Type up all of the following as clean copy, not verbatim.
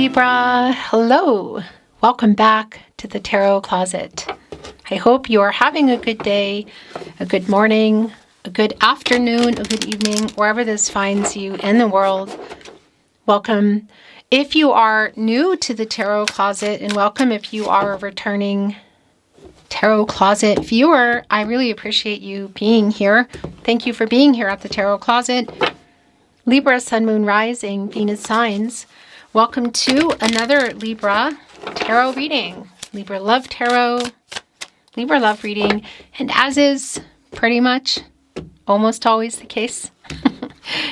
Libra, hello. Welcome back to the Tarot Closet. I hope you are having a good day, a good morning, a good afternoon, a good evening, wherever this finds you in the world. Welcome. If you are new to the Tarot Closet, and welcome if you are a returning Tarot Closet viewer, I really appreciate you being here. Thank you for being here at the Tarot Closet. Libra, Sun, Moon, Rising, Venus signs. Welcome to another Libra Tarot reading. Libra Love Tarot, Libra Love Reading. And as is pretty much almost always the case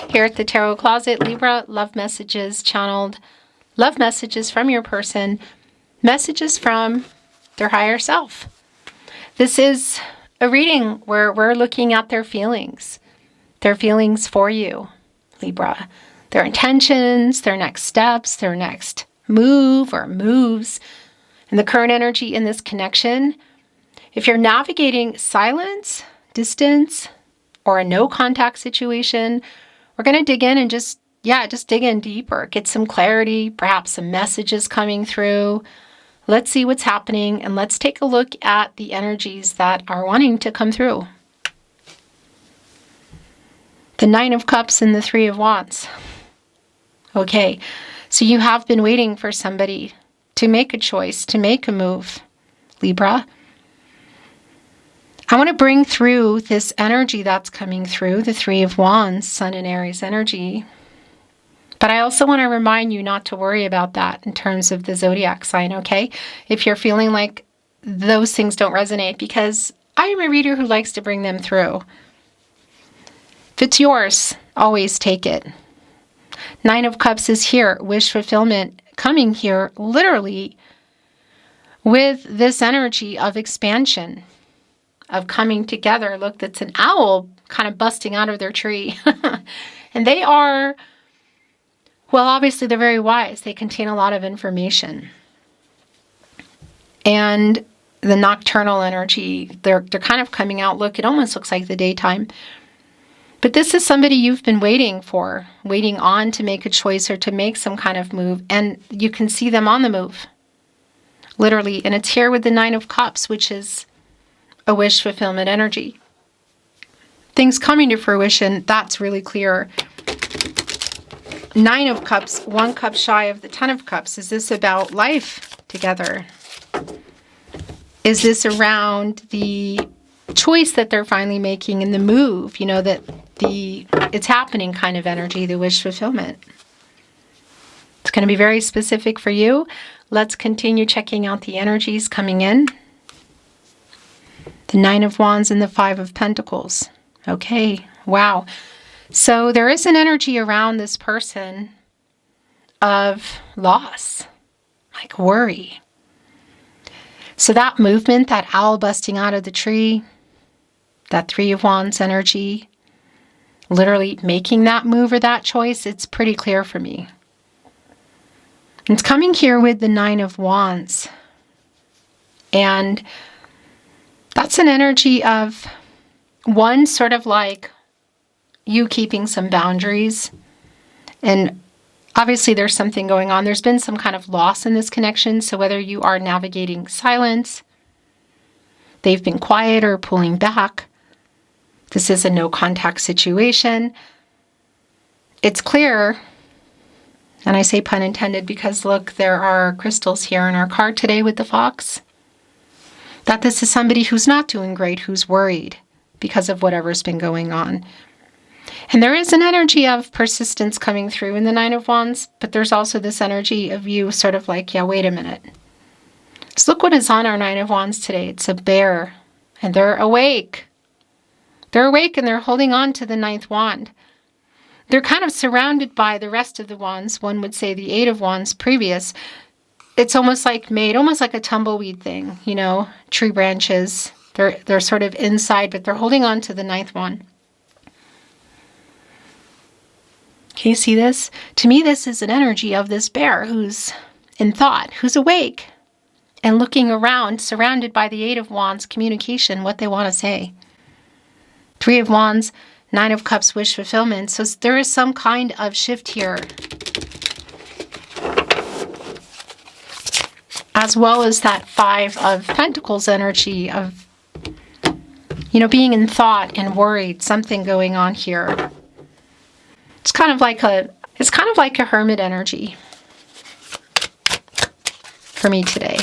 here at the Tarot Closet, Libra love messages channeled, love messages from your person, messages from their higher self. This is a reading where we're looking at their feelings for you, Libra. Their intentions, their next steps, their next move or moves, and the current energy in this connection. If you're navigating silence, distance, or a no contact situation, we're going to dig in and just dig in deeper, get some clarity, perhaps some messages coming through. Let's see what's happening, and let's take a look at the energies that are wanting to come through. The Nine of Cups and the Three of Wands. Okay, so you have been waiting for somebody to make a choice, to make a move, Libra. I want to bring through this energy that's coming through, the Three of Wands, Sun and Aries energy. But I also want to remind you not to worry about that in terms of the zodiac sign, okay? If you're feeling like those things don't resonate, because I am a reader who likes to bring them through. If it's yours, always take it. Nine of Cups is here, wish fulfillment coming here literally with this energy of expansion, of coming together. Look, that's an owl kind of busting out of their tree. And they are, well, obviously they're very wise. They contain a lot of information. And the nocturnal energy, they're kind of coming out. Look, it almost looks like the daytime. But this is somebody you've been waiting on to make a choice or to make some kind of move. And you can see them on the move, literally. And it's here with the Nine of Cups, which is a wish fulfillment energy. Things coming to fruition, that's really clear. Nine of Cups, 1 cup shy of the 10 of Cups. Is this about life together? Is this around the choice that they're finally making in the move, that it's happening kind of energy, the wish fulfillment? It's going to be very specific for you. Let's continue checking out the energies coming in. The Nine of Wands and the Five of Pentacles. Okay, wow. So there is an energy around this person of loss, like worry. So that movement, that owl busting out of the tree, that Three of Wands energy, literally making that move or that choice, it's pretty clear for me. It's coming here with the Nine of Wands. And that's an energy of one, sort of like you keeping some boundaries. And obviously there's something going on. There's been some kind of loss in this connection. So whether you are navigating silence, they've been quiet or pulling back, this is a no contact situation. It's clear, and I say pun intended because look, there are crystals here in our card today with the fox, that this is somebody who's not doing great, who's worried because of whatever's been going on. And there is an energy of persistence coming through in the Nine of Wands, but there's also this energy of you sort of like, yeah, wait a minute. So look what is on our Nine of Wands today. It's a bear, and they're awake. They're awake and they're holding on to the ninth wand. They're kind of surrounded by the rest of the wands. One would say the Eight of Wands previous. It's almost like a tumbleweed thing, tree branches. They're sort of inside, but they're holding on to the ninth wand. Can you see this? To me, this is an energy of this bear who's in thought, who's awake and looking around, surrounded by the Eight of Wands communication, what they want to say. Three of Wands, Nine of Cups, wish fulfillment. So there is some kind of shift here as well as that Five of Pentacles energy of, being in thought and worried, something going on here. It's kind of like a hermit energy for me today.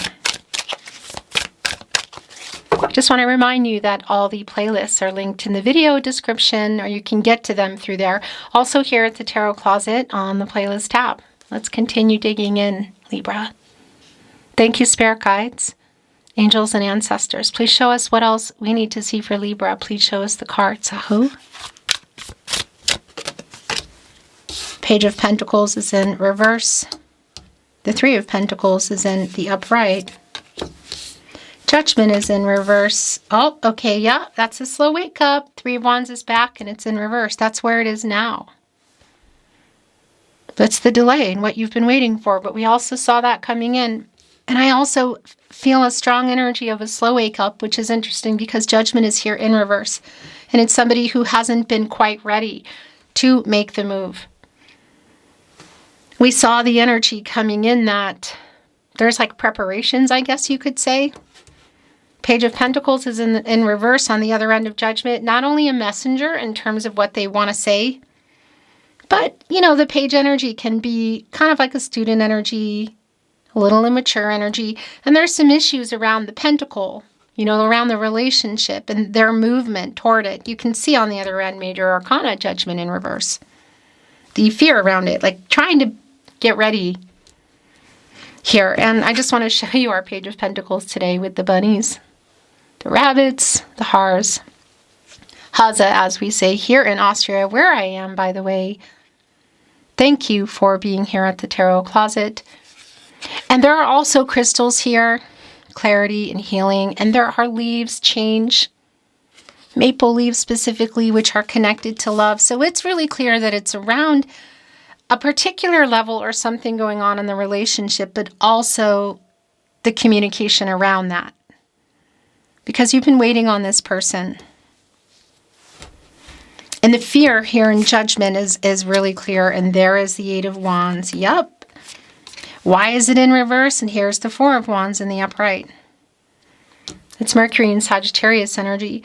I just want to remind you that all the playlists are linked in the video description, or you can get to them through there. Also here at the Tarot Closet on the playlist tab. Let's continue digging in, Libra. Thank you, Spirit Guides, Angels, and Ancestors. Please show us what else we need to see for Libra. Please show us the cards. Aho. Page of Pentacles is in reverse. The Three of Pentacles is in the upright. Judgment is in reverse. Oh, okay, yeah, that's a slow wake up. Three of Wands is back and it's in reverse. That's where it is now. That's the delay in what you've been waiting for. But we also saw that coming in. And I also feel a strong energy of a slow wake up, which is interesting because Judgment is here in reverse. And it's somebody who hasn't been quite ready to make the move. We saw the energy coming in that there's like preparations, I guess you could say. Page of Pentacles is in reverse on the other end of Judgment. Not only a messenger in terms of what they want to say, but, the page energy can be kind of like a student energy, a little immature energy. And there's some issues around the pentacle, around the relationship and their movement toward it. You can see on the other end, Major Arcana, Judgment in reverse. The fear around it, like trying to get ready here. And I just want to show you our Page of Pentacles today with the bunnies, the rabbits, the hares. Haza, as we say here in Austria, where I am, by the way. Thank you for being here at the Tarot Closet. And there are also crystals here, clarity and healing. And there are leaves, change, maple leaves specifically, which are connected to love. So it's really clear that it's around a particular level or something going on in the relationship, but also the communication around that. Because you've been waiting on this person. And the fear here in Judgment is really clear. And there is the Eight of Wands. Yep. Why is it in reverse? And here's the Four of Wands in the upright. It's Mercury and Sagittarius energy.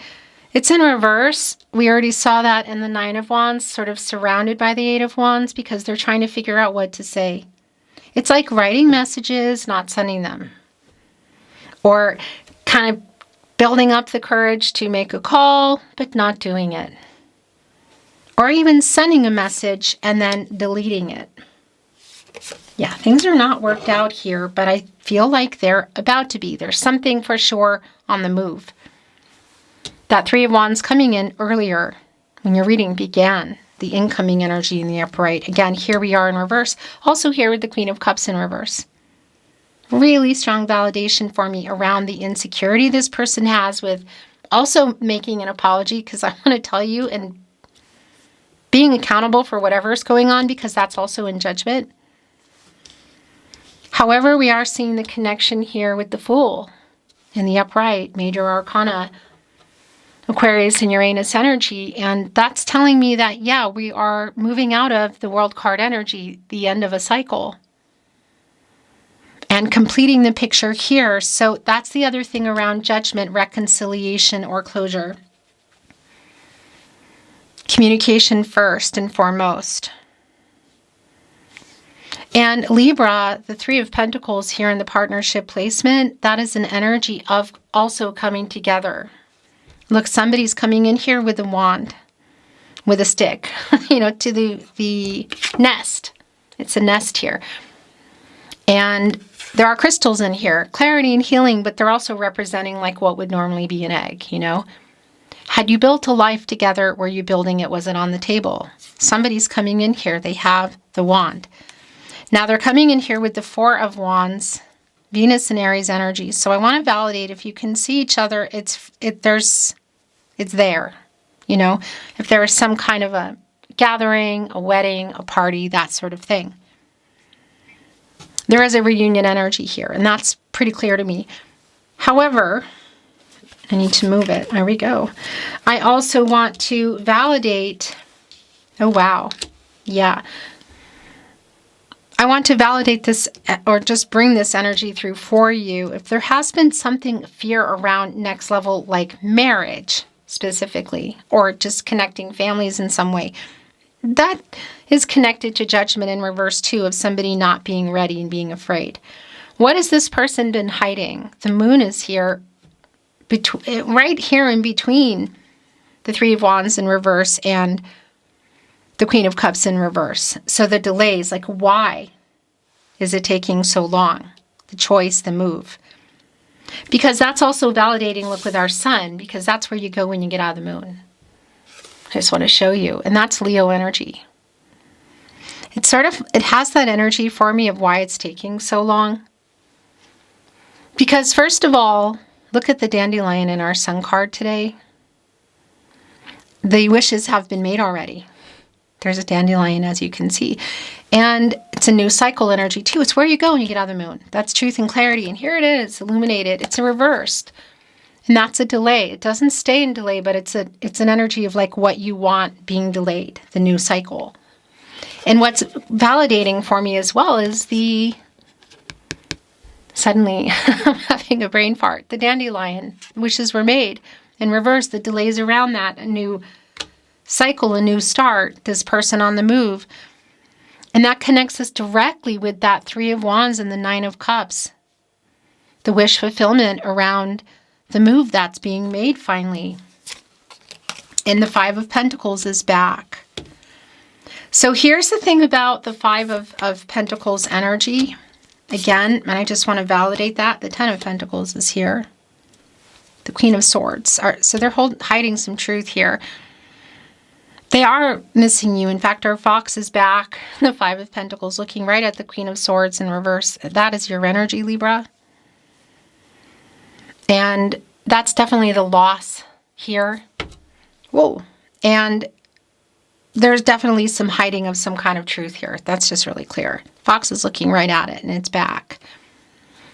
It's in reverse. We already saw that in the Nine of Wands, sort of surrounded by the Eight of Wands because they're trying to figure out what to say. It's like writing messages, not sending them. Or kind of building up the courage to make a call, but not doing it. Or even sending a message and then deleting it. Yeah, things are not worked out here, but I feel like they're about to be. There's something for sure on the move. That Three of Wands coming in earlier when your reading began. The incoming energy in the upright. Again, here we are in reverse. Also here with the Queen of Cups in reverse. Really strong validation for me around the insecurity this person has with also making an apology, because I want to tell you, and being accountable for whatever's going on, because that's also in Judgment. However, we are seeing the connection here with the Fool in the upright, Major Arcana, Aquarius and Uranus energy. And that's telling me that, yeah, we are moving out of the World card energy, the end of a cycle, and completing the picture here. So that's the other thing around Judgment, reconciliation or closure. Communication first and foremost. And Libra, the Three of Pentacles here in the partnership placement, that is an energy of also coming together. Look, somebody's coming in here with a wand, with a stick, to the nest. It's a nest here. And there are crystals in here, clarity and healing, but they're also representing like what would normally be an egg, Had you built a life together, were you building it? Was it on the table? Somebody's coming in here. They have the wand. Now they're coming in here with the Four of Wands, Venus and Aries energies. So I want to validate if you can see each other, it's there. If there is some kind of a gathering, a wedding, a party, that sort of thing. There is a reunion energy here, and that's pretty clear to me. However, I need to move it. There we go. I also want to validate. Oh, wow. Yeah. I want to validate this or just bring this energy through for you. If there has been something fear around next level, like marriage specifically, or just connecting families in some way, that is connected to judgment in reverse too, of somebody not being ready and being afraid. What has this person been hiding? The moon is here, right here in between the Three of Wands in reverse and the Queen of Cups in reverse. So the delays, like why is it taking so long? The choice, the move. Because that's also validating, look, with our sun, because that's where you go when you get out of the moon. I just want to show you. And that's Leo energy. It has that energy for me of why it's taking so long. Because first of all, look at the dandelion in our sun card today. The wishes have been made already. There's a dandelion, as you can see. And it's a new cycle energy too. It's where you go when you get out of the moon. That's truth and clarity. And here it is, illuminated. It's a reversed. And that's a delay. It doesn't stay in delay, but it's an energy of like what you want being delayed, the new cycle. And what's validating for me as well is suddenly I'm having a brain fart. The dandelion, wishes were made. In reverse, the delays around that, a new cycle, a new start, this person on the move. And that connects us directly with that Three of Wands and the Nine of Cups. The wish fulfillment around the move that's being made finally. And the Five of Pentacles is back. So here's the thing about the Five of Pentacles energy. Again, and I just want to validate that. The Ten of Pentacles is here. The Queen of Swords. So they're hiding some truth here. They are missing you. In fact, our fox is back. The Five of Pentacles looking right at the Queen of Swords in reverse. That is your energy, Libra. And that's definitely the loss here. Whoa. And there's definitely some hiding of some kind of truth here. That's just really clear. Fox is looking right at it and it's back.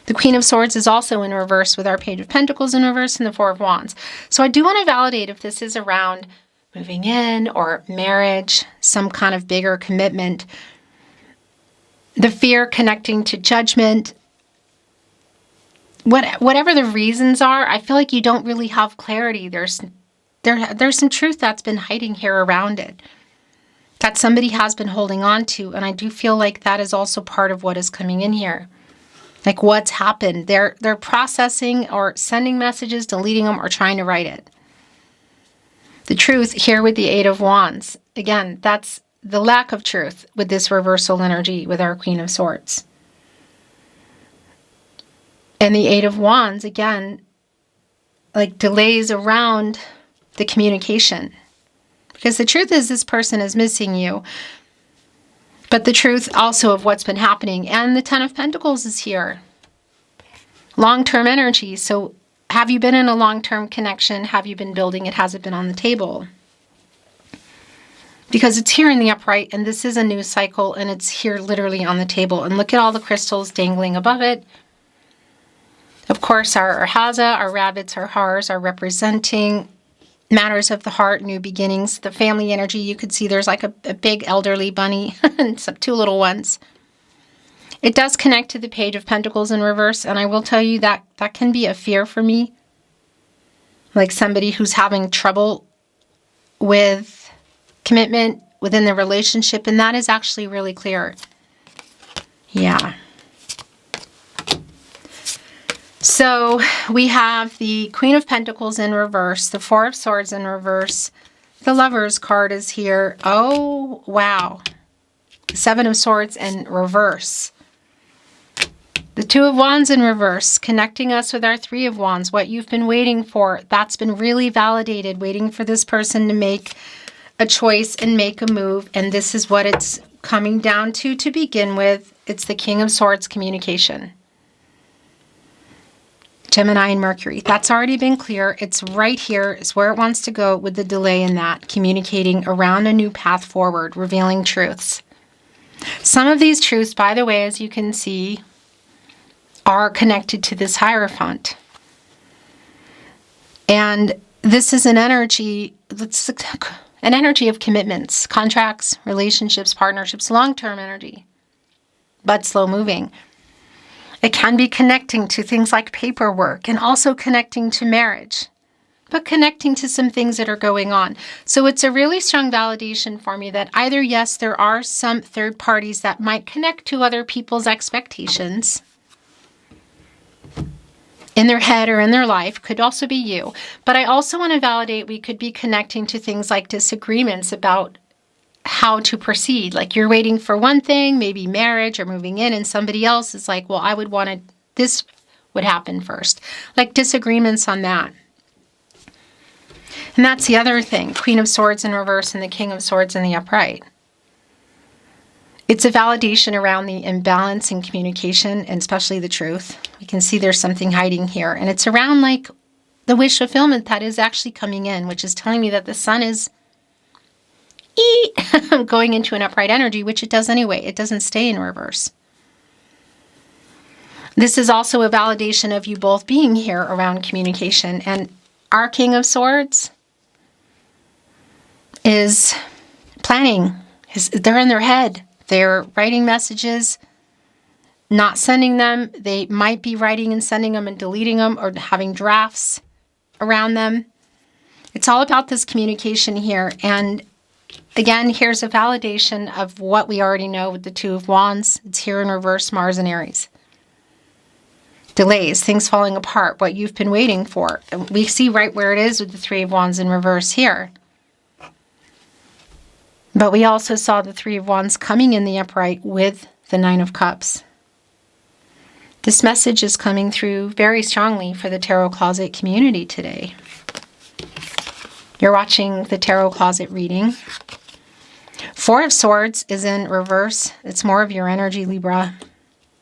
The Queen of Swords is also in reverse with our Page of Pentacles in reverse and the Four of Wands. So I do want to validate if this is around moving in or marriage, some kind of bigger commitment. The fear connecting to judgment. Whatever the reasons are, I feel like you don't really have clarity. There's some truth that's been hiding here around it, that somebody has been holding on to. And I do feel like that is also part of what is coming in here. Like what's happened. They're processing or sending messages, deleting them, or trying to write it. The truth here with the Eight of Wands. Again, that's the lack of truth with this reversal energy with our Queen of Swords. And the Eight of Wands, again, like delays around the communication. Because the truth is this person is missing you. But the truth also of what's been happening. And the Ten of Pentacles is here. Long-term energy. So have you been in a long-term connection? Have you been building it? Has it been on the table? Because it's here in the upright, and this is a new cycle, and it's here literally on the table. And look at all the crystals dangling above it. Of course, our Haza, our rabbits, our Hars are representing matters of the heart, new beginnings. The family energy, you could see there's like a big elderly bunny and some two little ones. It does connect to the Page of Pentacles in reverse, and I will tell you that that can be a fear for me. Like somebody who's having trouble with commitment within the relationship, and that is actually really clear. Yeah. So we have the Queen of Pentacles in reverse, the Four of Swords in reverse. The Lovers card is here. Oh, wow. The Seven of Swords in reverse. The Two of Wands in reverse, connecting us with our Three of Wands. What you've been waiting for, that's been really validated, waiting for this person to make a choice and make a move. And this is what it's coming down to begin with. It's the King of Swords communication. Gemini and Mercury. That's already been clear. It's right here. It's where it wants to go with the delay in that. Communicating around a new path forward, revealing truths. Some of these truths, by the way, as you can see, are connected to this Hierophant. And this is an energy that's an energy of commitments, contracts, relationships, partnerships, long-term energy. but slow moving. It can be connecting to things like paperwork and also connecting to marriage, but connecting to some things that are going on. So it's a really strong validation for me that either, yes, there are some third parties that might connect to other people's expectations in their head or in their life, could also be you. But I also want to validate we could be connecting to things like disagreements about how to proceed. Like you're waiting for one thing, maybe marriage or moving in, and somebody else is like, well, I would want to, this would happen first. Like disagreements on that. And that's the other thing, Queen of Swords in reverse and the King of Swords in the upright. It's a validation around the imbalance in communication and especially the truth. We can see there's something hiding here. And it's around like the wish fulfillment that is actually coming in, which is telling me that the sun is going into an upright energy, which it does anyway. It doesn't stay in reverse. This is also a validation of you both being here around communication. And our King of Swords is planning. They're in their head. They're writing messages, not sending them. They might be writing and sending them and deleting them or having drafts around them. It's all about this communication here. And again, here's a validation of what we already know with the Two of Wands. It's here in reverse, Mars and Aries. Delays, things falling apart, what you've been waiting for. And we see right where it is with the Three of Wands in reverse here. But we also saw the Three of Wands coming in the upright with the Nine of Cups. This message is coming through very strongly for the Tarot Closet community today. You're watching the Tarot Closet reading. Four of Swords is in reverse. It's more of your energy, Libra.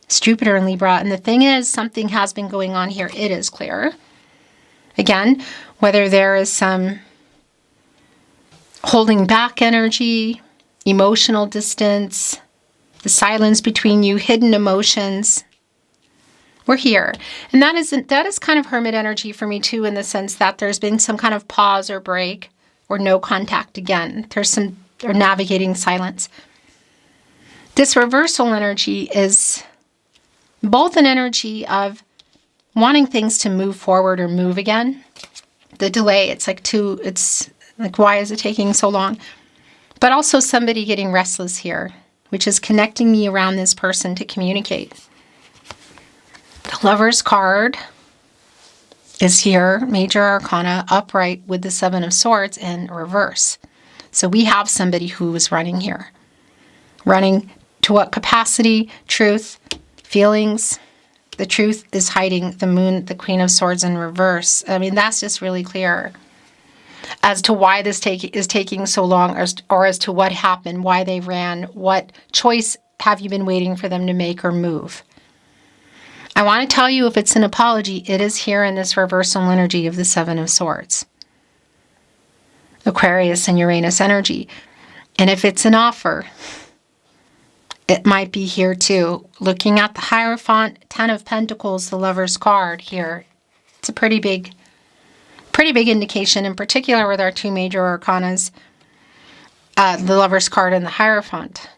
It's Jupiter in Libra. And the thing is, something has been going on here. It is clear. Again, whether there is some holding back energy, emotional distance, the silence between you, hidden emotions. We're here. And that is kind of hermit energy for me too, in the sense that there's been some kind of pause or break or no contact again. Or navigating silence. This reversal energy is both an energy of wanting things to move forward or move again. The delay, it's like, why is it taking so long? But also somebody getting restless here, which is connecting me around this person to communicate. The Lover's card is here, Major Arcana, upright with the Seven of Swords in reverse. So we have somebody who is running here. Running to what capacity? Truth, feelings. The truth is hiding. The Moon, the Queen of Swords in reverse. I mean, that's just really clear as to why this is taking so long, or as to what happened, why they ran, what choice have you been waiting for them to make or move. I want to tell you, if it's an apology, it is here in this reversal energy of the Seven of Swords. Aquarius and Uranus energy. And if it's an offer, it might be here too. Looking at the Hierophant, Ten of Pentacles, the Lover's card here. It's a pretty big indication, in particular with our two major arcanas, the Lover's card and the Hierophant.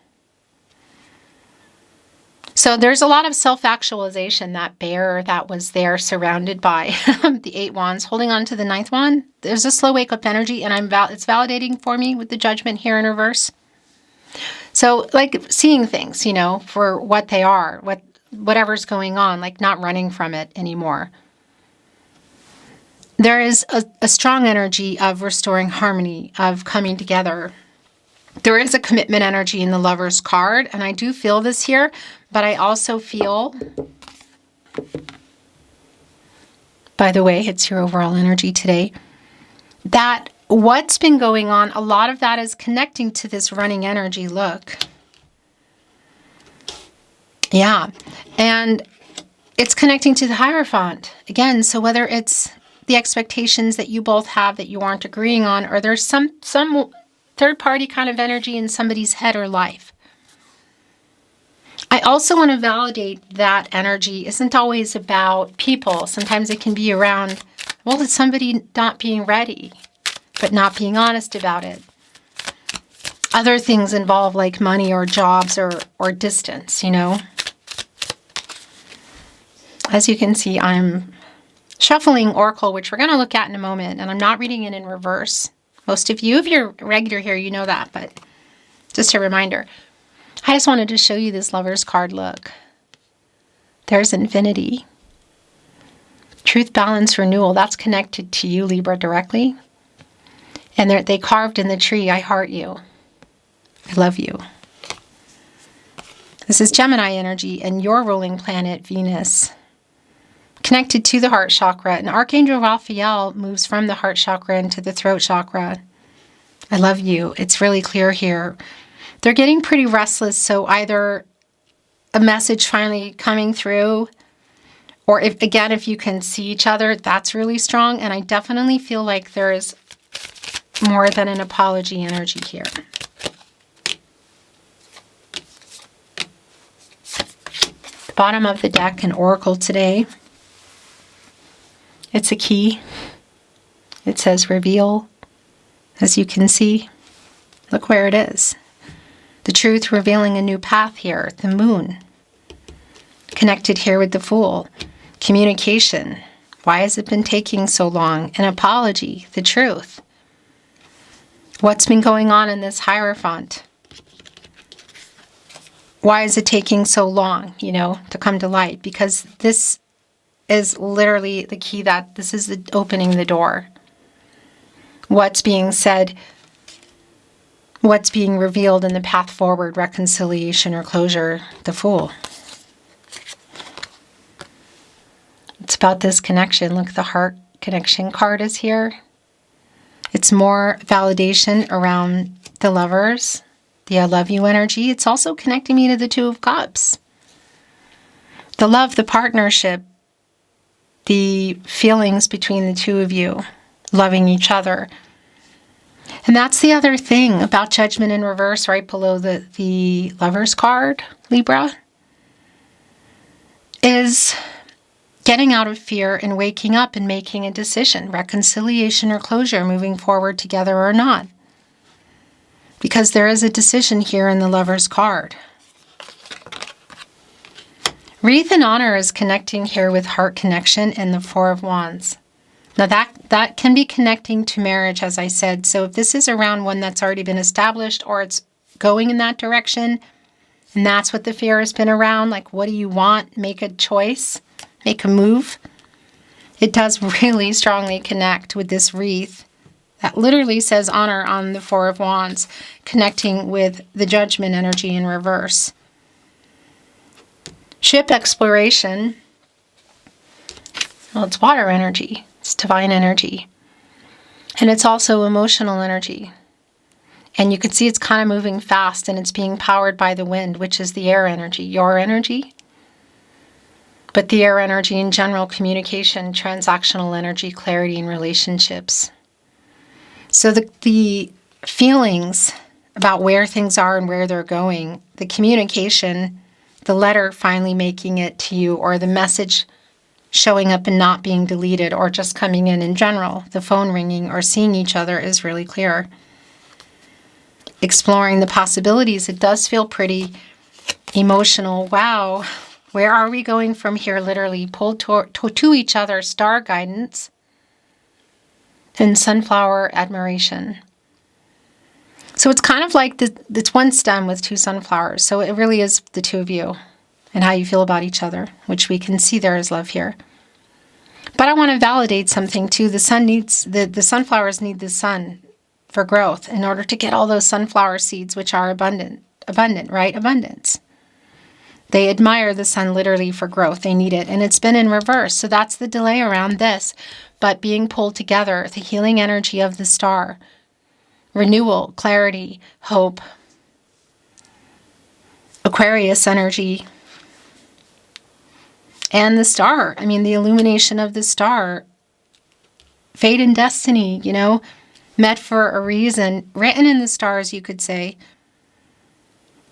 So there's a lot of self-actualization, that bear that was there surrounded by the Eight Wands, holding on to the Ninth Wand. There's a slow wake-up energy, and it's validating for me with the Judgment here in reverse. So like seeing things, for what they are, whatever's going on, like not running from it anymore. There is a strong energy of restoring harmony, of coming together. There is a commitment energy in the Lover's card, and I do feel this here, but I also feel, by the way, it's your overall energy today, that what's been going on, a lot of that is connecting to this running energy. Look. Yeah. And it's connecting to the Hierophant. Again, so whether it's the expectations that you both have that you aren't agreeing on, or there's some third-party kind of energy in somebody's head or life. I also want to validate that energy isn't always about people. Sometimes it can be around, well, it's somebody not being ready, but not being honest about it. Other things involve like money or jobs or distance, As you can see, I'm shuffling Oracle, which we're going to look at in a moment, and I'm not reading it in reverse. Most of you, if you're regular here, you know that, but just a reminder. I just wanted to show you this Lover's card. Look. There's infinity. Truth, balance, renewal. That's connected to you, Libra, directly. And they carved in the tree, I heart you. I love you. This is Gemini energy and your ruling planet, Venus, connected to the heart chakra. And Archangel Raphael moves from the heart chakra into the throat chakra. I love you. It's really clear here. They're getting pretty restless, so either a message finally coming through, or if you can see each other, that's really strong. And I definitely feel like there is more than an apology energy here. The bottom of the deck, an oracle today. It's a key. It says reveal. As you can see, look where it is. The truth revealing a new path here. The moon. Connected here with the Fool. Communication. Why has it been taking so long? An apology. The truth. What's been going on in this Hierophant? Why is it taking so long, to come to light? Because this is literally the key, that this is the opening the door. What's being said, what's being revealed in the path forward, reconciliation or closure, the Fool. It's about this connection. Look, the heart connection card is here. It's more validation around the lovers, the I love you energy. It's also connecting me to the Two of Cups. The love, the partnership, the feelings between the two of you, loving each other. And that's the other thing about Judgment in reverse, right below the Lover's card, Libra, is getting out of fear and waking up and making a decision, reconciliation or closure, moving forward together or not. Because there is a decision here in the Lover's card. Wreath and honor is connecting here with heart connection and the Four of Wands. Now that can be connecting to marriage, as I said. So if this is around one that's already been established, or it's going in that direction, and that's what the fear has been around, like what do you want? Make a choice. Make a move. It does really strongly connect with this wreath that literally says honor on the Four of Wands, connecting with the Judgment energy in reverse. Ship exploration. Well, it's water energy. It's divine energy. And it's also emotional energy. And you can see it's kind of moving fast, and it's being powered by the wind, which is the air energy, your energy. But the air energy in general, communication, transactional energy, clarity in relationships. So the feelings about where things are and where they're going, the communication, the letter finally making it to you, or the message showing up and not being deleted, or just coming in general, the phone ringing or seeing each other is really clear. Exploring the possibilities, it does feel pretty emotional. Wow. Where are we going from here? Literally pulled to each other, star guidance, and sunflower admiration. So it's kind of like it's one stem with two sunflowers. So it really is the two of you and how you feel about each other, which we can see there is love here. But I want to validate something too. The sun needs, the sunflowers need the sun for growth in order to get all those sunflower seeds, which are abundant, right? Abundance. They admire the sun literally for growth. They need it. And it's been in reverse. So that's the delay around this. But being pulled together, the healing energy of the star, renewal, clarity, hope, Aquarius energy, and the star. I mean, the illumination of the star, fate and destiny, met for a reason, written in the stars, you could say.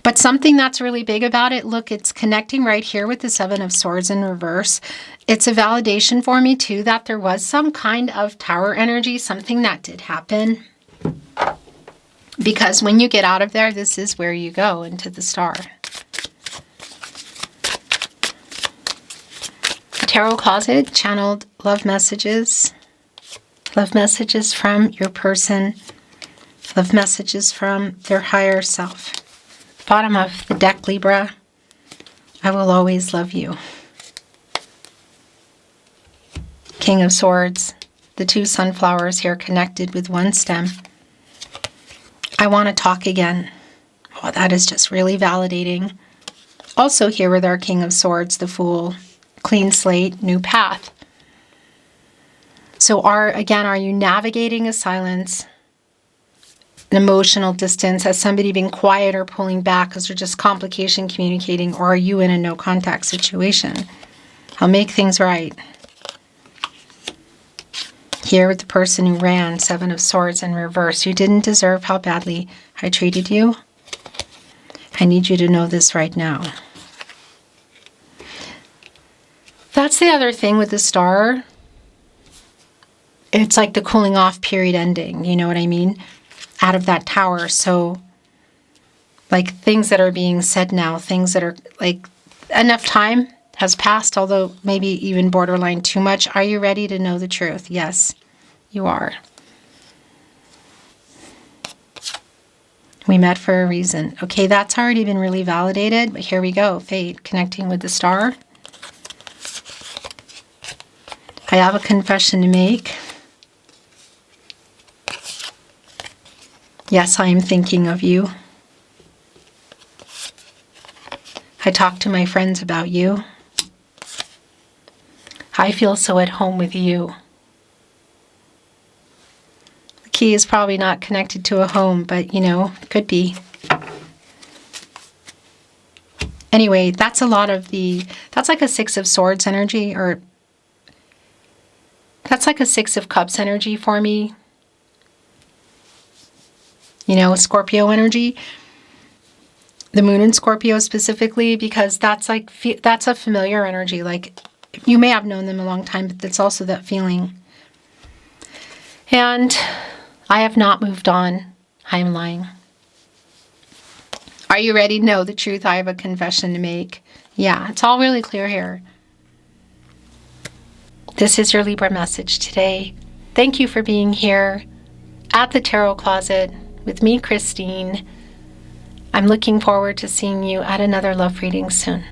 But something that's really big about it, look, it's connecting right here with the Seven of Swords in reverse. It's a validation for me, too, that there was some kind of tower energy, something that did happen. Because when you get out of there, this is where you go, into the star. Tarot Closet channeled love messages. Love messages from your person. Love messages from their higher self. Bottom of the deck, Libra. I will always love you. King of Swords. The two sunflowers here connected with one stem. I want to talk again. Oh, that is just really validating. Also here with our King of Swords, the Fool. Clean slate, new path. So are you navigating a silence, an emotional distance? Has somebody been quiet or pulling back because they're just complication communicating? Or are you in a no contact situation? I'll make things right. Here with the person who ran, Seven of Swords in reverse. You didn't deserve how badly I treated you. I need you to know this right now. That's the other thing with the Star. It's like the cooling off period ending, you know what I mean? Out of that Tower. So, like, things that are being said now, things that are, like, enough time has passed, although maybe even borderline too much. Are you ready to know the truth? Yes, you are. We met for a reason. Okay, that's already been really validated, but here we go. Fate, connecting with the Star. I have a confession to make. Yes, I am thinking of you. I talk to my friends about you. I feel so at home with you. The key is probably not connected to a home, but, you know, could be. Anyway, that's a lot of that's like a Six of Swords energy, or that's like a Six of Cups energy for me. You know, Scorpio energy. The moon in Scorpio specifically, because that's like, that's a familiar energy. Like, you may have known them a long time, but that's also that feeling. And I have not moved on. I am lying. Are you ready to know the truth? I have a confession to make. Yeah, it's all really clear here. This is your Libra message today. Thank you for being here at the Tarot Closet with me, Christine. I'm looking forward to seeing you at another love reading soon.